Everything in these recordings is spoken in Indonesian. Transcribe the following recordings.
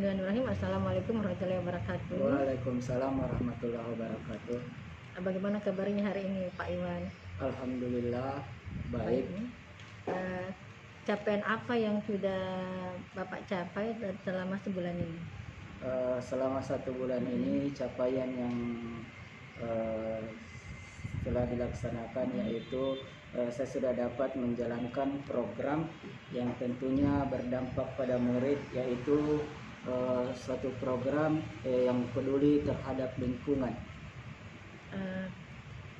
Bismillahirrahmanirrahim. Assalamualaikum warahmatullahi wabarakatuh. Waalaikumsalam warahmatullahi wabarakatuh. Bagaimana kabarnya hari ini, Pak Iwan? Alhamdulillah baik. Capaian apa yang sudah Bapak capai selama sebulan ini? Selama 1 bulan ini capaian yang telah dilaksanakan yaitu saya sudah dapat menjalankan program yang tentunya berdampak pada murid, yaitu suatu program yang peduli terhadap lingkungan.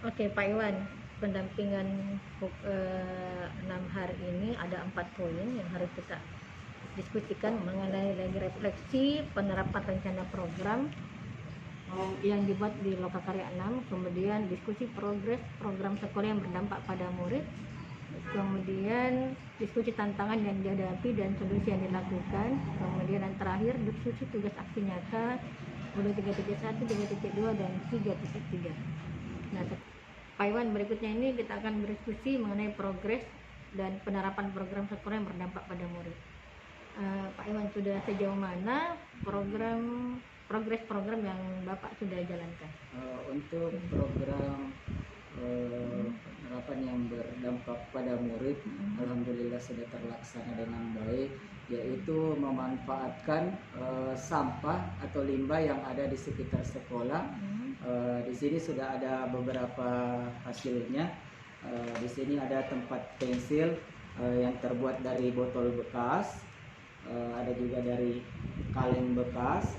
Oke, Pak Iwan, pendampingan 6 hari ini ada 4 poin yang harus kita diskusikan mengenai lagi refleksi penerapan rencana program yang dibuat di Lokakarya 6, kemudian diskusi progres program sekolah yang berdampak pada murid, kemudian diskusi tantangan yang dihadapi dan solusi yang dilakukan, kemudian yang terakhir diskusi tugas aksi nyata mulai 3.1, 3.2 dan 3.3. Nah, Pak Iwan, berikutnya ini kita akan berdiskusi mengenai progres dan penerapan program sekolah yang berdampak pada murid. Pak Iwan, sudah sejauh mana progres program yang Bapak sudah jalankan? Untuk program penerapan yang berdampak pada murid, alhamdulillah sudah terlaksana dengan baik, yaitu memanfaatkan sampah atau limbah yang ada di sekitar sekolah. Di sini sudah ada beberapa hasilnya. Di sini ada tempat pensil yang terbuat dari botol bekas, ada juga dari kaleng bekas,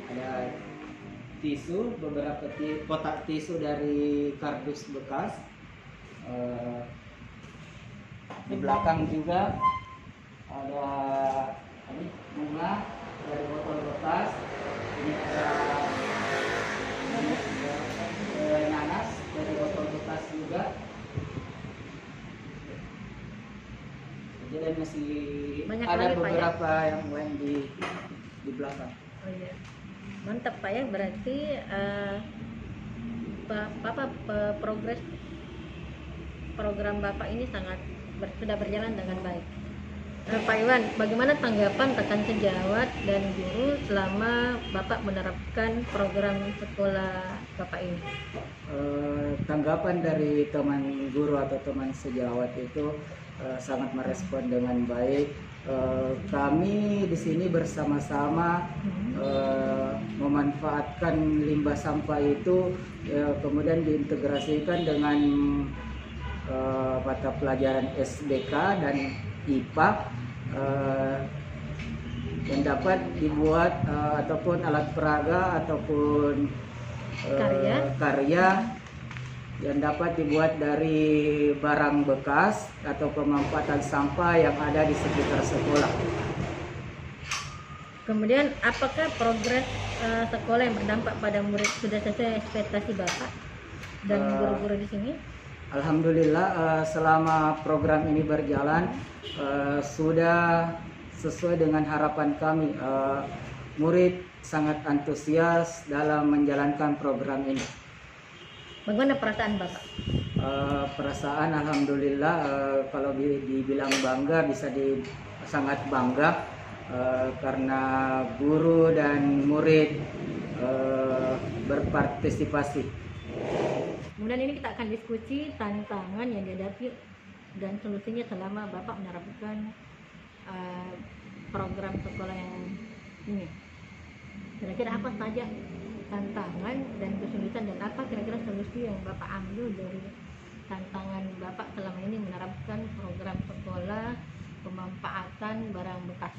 ada tisu, beberapa kotak tisu dari kardus bekas. Di belakang juga ada bunga dari botol bekas. Ini ada nanas dari botol bekas juga. Jadi masih Banyak ada lagi, Pak, beberapa yang lain di belakang. Oh iya, mantap Pak ya. Berarti Bapak progres program Bapak ini sudah berjalan dengan baik. Pak Iwan, bagaimana tanggapan rekan sejawat dan guru selama Bapak menerapkan program sekolah Bapak ini? Tanggapan dari teman guru atau teman sejawat itu sangat merespon dengan baik. Kami di sini bersama-sama memanfaatkan limbah sampah itu, kemudian diintegrasikan dengan mata pelajaran SBK dan IPA yang dapat dibuat ataupun alat peraga ataupun karya yang dapat dibuat dari barang bekas atau pemanfaatan sampah yang ada di sekitar sekolah. Kemudian, apakah progres sekolah yang berdampak pada murid sudah sesuai ekspektasi Bapak dan guru-guru di sini? Alhamdulillah, selama program ini berjalan sudah sesuai dengan harapan kami. Murid sangat antusias dalam menjalankan program ini. Bagaimana perasaan Bapak? Perasaan alhamdulillah, kalau dibilang bangga bisa sangat bangga karena guru dan murid berpartisipasi. Kemudian ini kita akan diskusi tantangan yang dihadapi dan solusinya selama Bapak menerapkan program sekolah yang ini. Kira-kira apa saja tantangan dan kesulitan dan apa kira-kira solusi yang Bapak ambil dari tantangan Bapak selama ini menerapkan program sekolah pemanfaatan barang bekas?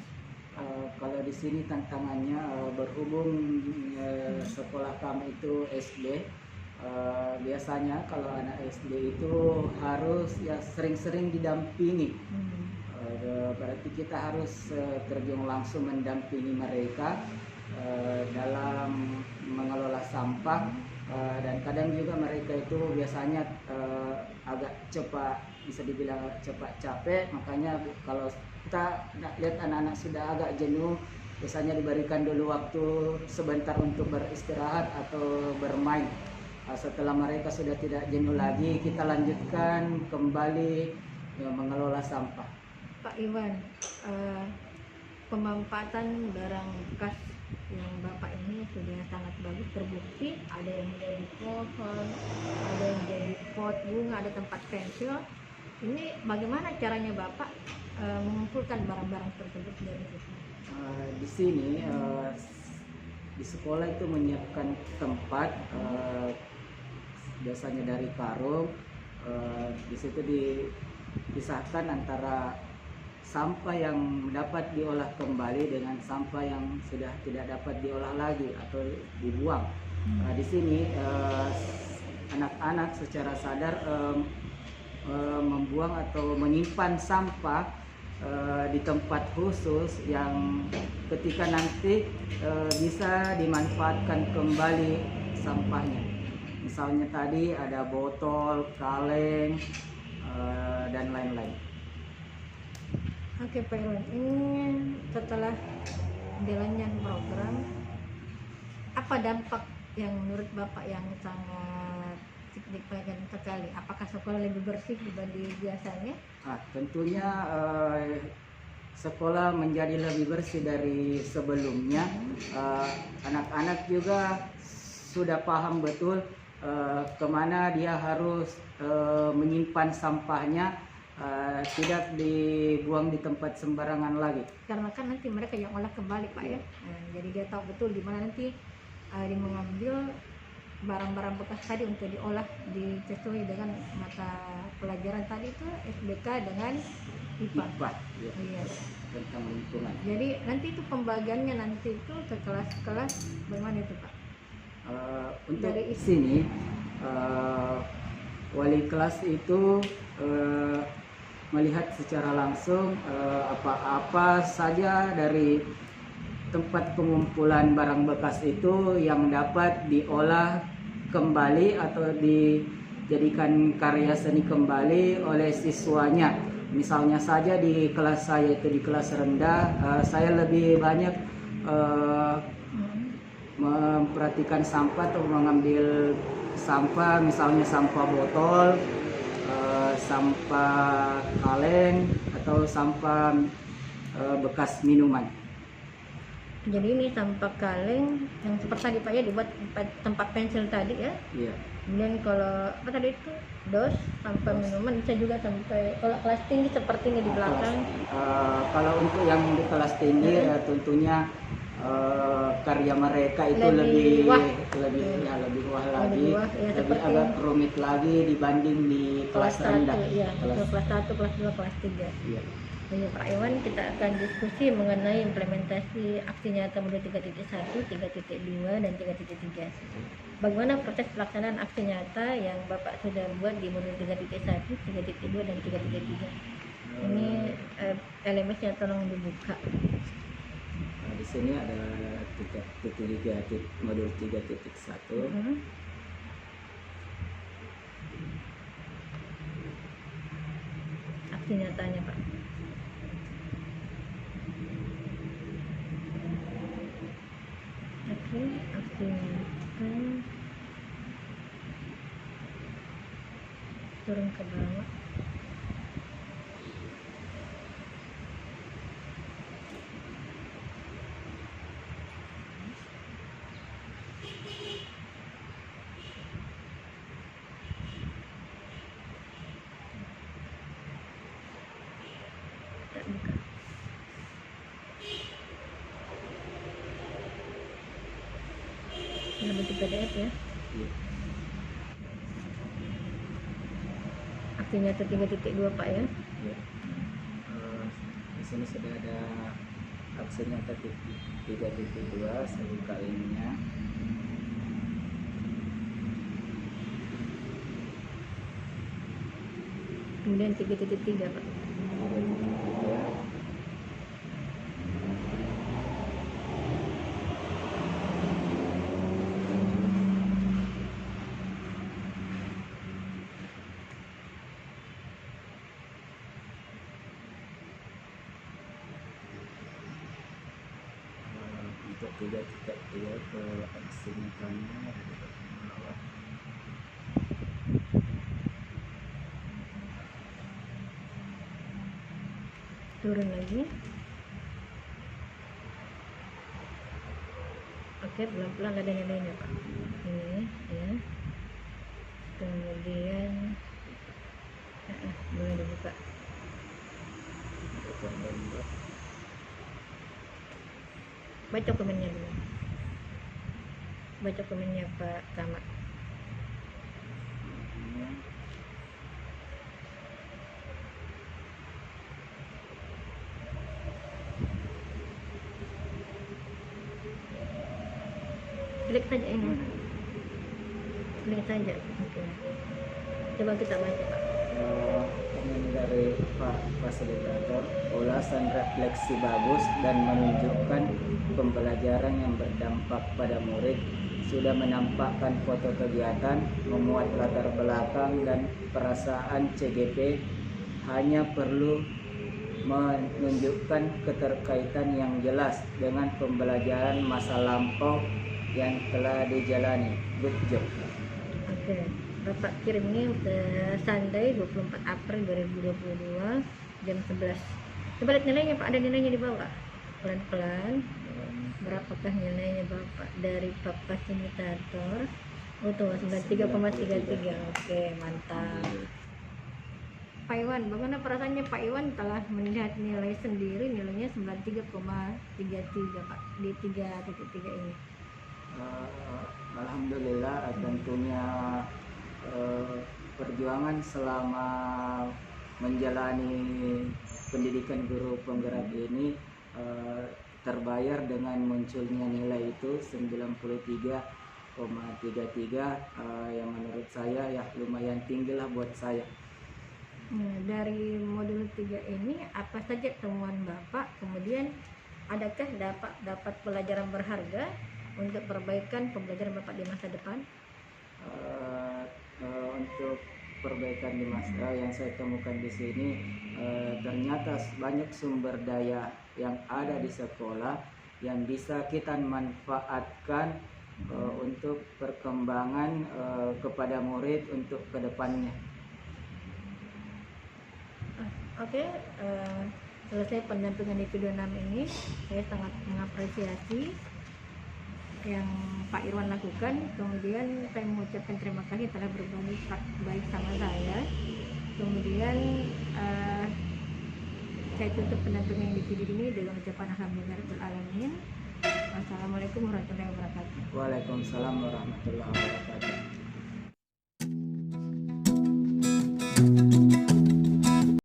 Kalau di sini tantangannya berhubung sekolah kami itu SD, biasanya kalau anak SD itu harus sering-sering didampingi. Berarti kita harus terjun langsung mendampingi mereka dalam mengelola sampah, dan kadang juga mereka itu biasanya agak cepat, bisa dibilang cepat capek. Makanya kalau kita lihat anak-anak sudah agak jenuh, biasanya diberikan dulu waktu sebentar untuk beristirahat atau bermain. Setelah mereka sudah tidak jenuh lagi, kita lanjutkan kembali mengelola sampah. Pak Iwan, pemanfaatan barang bekas yang Bapak ini sudah sangat bagus, terbukti ada yang jadi pohon, ada yang jadi pot bunga, ada tempat pensil. Ini bagaimana caranya Bapak mengumpulkan barang-barang tersebut dari situ? Di sini di sekolah itu menyiapkan tempat, biasanya dari karung. Di situ dipisahkan antara sampah yang dapat diolah kembali dengan sampah yang sudah tidak dapat diolah lagi atau dibuang. Di sini anak-anak secara sadar membuang atau menyimpan sampah di tempat khusus yang ketika nanti bisa dimanfaatkan kembali sampahnya. Misalnya tadi ada botol, kaleng, dan lain-lain. Oke Pak Irwan, ini setelah jalannya program, apa dampak yang menurut Bapak yang sangat signifikan sekali? Apakah sekolah lebih bersih dibanding biasanya? Tentunya sekolah menjadi lebih bersih dari sebelumnya. Anak-anak juga sudah paham betul kemana dia harus menyimpan sampahnya, tidak dibuang di tempat sembarangan lagi. Karena kan nanti mereka yang olah kembali Pak ya. Jadi dia tahu betul di mana nanti dia mengambil barang-barang bekas tadi untuk diolah sesuai dengan mata pelajaran tadi itu SBK dengan IPA. Ya, Iya. tentang lingkungan. Jadi nanti itu pembagiannya nanti itu ke kelas-kelas bagaimana itu Pak? Untuk Dari sini wali kelas itu melihat secara langsung apa-apa saja dari tempat pengumpulan barang bekas itu yang dapat diolah kembali atau dijadikan karya seni kembali oleh siswanya. Misalnya saja di kelas saya itu di kelas rendah, saya lebih banyak memperhatikan sampah atau mengambil sampah, misalnya sampah botol, sampah kaleng, atau sampah bekas minuman. Jadi ini sampah kaleng yang seperti tadi Pak ya, dibuat tempat pensil tadi ya. Iya. Kemudian kalau apa tadi itu dos, sampah minuman bisa juga sampai kalau kelas tinggi seperti ini di belakang. Kalau untuk yang di kelas tinggi tentunya karya mereka itu lebih wah lagi, ya, lebih agak rumit lagi dibanding di kelas rendah. Ya, kelas 1, kelas 2, kelas 3. Iya. Jadi Pak Iwan, kita akan diskusi mengenai implementasi aksi nyata modul 3.1, 3.2, dan 3.3. Bagaimana proses pelaksanaan aksi nyata yang Bapak sudah buat di modul 3.1, 3.2, dan 3.3. Ini LMS-nya tolong dibuka. Di sini ada modul 3.1. Aksi nyatanya Pak. Oke, aksi nyata. Turun ke bawah. Buka. Ini bentuk PDF ya. Aksi nyata 3.2 Pak ya. Di sini sudah ada aksi nyata 3.2. Saya buka linknya. Kemudian 3.3 Pak. 3.3. Untuk 3.3 ke aksi nyatanya Turun lagi. Oke, pelan-pelan ada nilainya Pak. Ini ya. Kemudian boleh dibuka. Baca komennya dulu. Baca komennya Pak Camat. Klik saja ini. Klik saja. Oke. Coba kita baca Pak. Komen dari Pak Fasilitator, ulasan refleksi bagus dan menunjukkan pembelajaran yang berdampak pada murid, sudah menampakkan foto kegiatan, memuat latar belakang dan perasaan CGP, hanya perlu menunjukkan keterkaitan yang jelas dengan pembelajaran masa lampau yang telah dijalani. Good job. Oke, Bapak kirim ini Sunday 24 April 2022 jam 11. Coba lihat nilainya Pak, ada nilainya di bawah. Pelan-pelan. Berapakah nilainya Bapak dari Pak Fasilitator? Oh tuh 93,33. Oke, mantap. Pak Iwan, bagaimana perasaannya Pak Iwan telah melihat nilai sendiri, nilainya 93,33 Pak di 3.3 ini? Alhamdulillah, tentunya perjuangan selama menjalani pendidikan guru penggerak ini terbayar dengan munculnya nilai itu 93,33, yang menurut saya ya lumayan tinggi lah buat saya. Dari modul 3 ini apa saja temuan Bapak, kemudian adakah dapat pelajaran berharga untuk perbaikan pembelajaran Bapak di masa depan? Untuk perbaikan di masa yang saya temukan di sini, ternyata banyak sumber daya yang ada di sekolah yang bisa kita manfaatkan untuk perkembangan kepada murid untuk kedepannya. Oke, selesai pendampingan di video 6 ini, saya sangat mengapresiasi yang Pak Irwan lakukan. Kemudian saya mengucapkan terima kasih telah berbagi baik sama saya. Kemudian saya tutup pendampingan di video ini dengan ucapan alhamdulillahirabbil alamin. Wassalamualaikum warahmatullahi wabarakatuh. Waalaikumsalam warahmatullahi wabarakatuh.